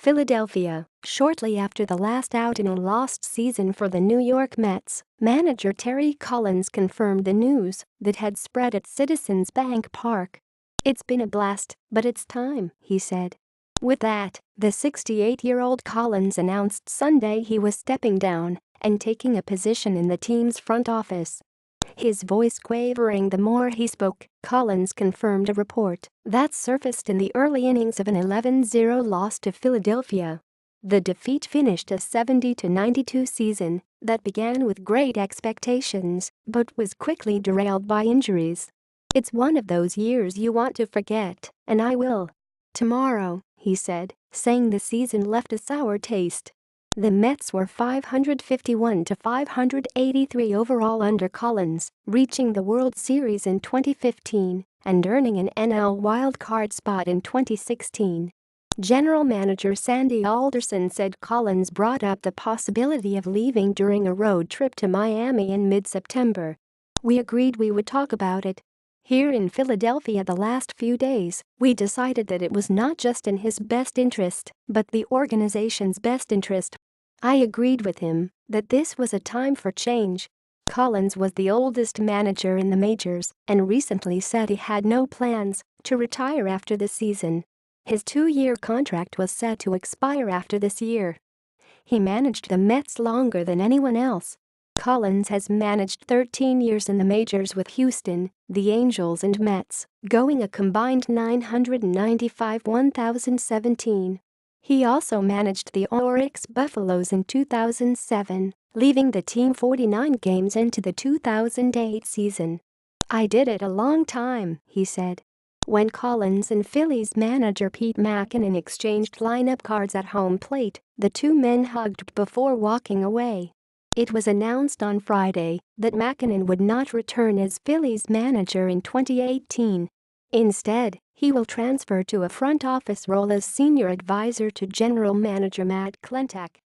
Philadelphia. Shortly after the last out in a lost season for the New York Mets, manager Terry Collins confirmed the news that had spread at Citizens Bank Park. "It's been a blast, but it's time," he said. With that, the 68-year-old Collins announced Sunday he was stepping down and taking a position in the team's front office. His voice quavering the more he spoke, Collins confirmed a report that surfaced in the early innings of an 11-0 loss to Philadelphia. The defeat finished a 70-92 season that began with great expectations but was quickly derailed by injuries. "It's one of those years you want to forget, and I will. Tomorrow," he said, saying the season left a sour taste. The Mets were 551-583 overall under Collins, reaching the World Series in 2015 and earning an NL wildcard spot in 2016. General manager Sandy Alderson said Collins brought up the possibility of leaving during a road trip to Miami in mid-September. "We agreed we would talk about it. Here in Philadelphia the last few days, we decided that it was not just in his best interest, but the organization's best interest. I agreed with him that this was a time for change." Collins was the oldest manager in the majors and recently said he had no plans to retire after the season. His 2-year contract was set to expire after this year. He managed the Mets longer than anyone else. Collins has managed 13 years in the majors with Houston, the Angels and Mets, going a combined 995-1017. He also managed the Oryx Buffaloes in 2007, leaving the team 49 games into the 2008 season. "I did it a long time," he said. When Collins and Phillies manager Pete Mackanin exchanged lineup cards at home plate, the two men hugged before walking away. It was announced on Friday that Mackanin would not return as Phillies manager in 2018. Instead, he will transfer to a front office role as senior advisor to general manager Matt Klentak.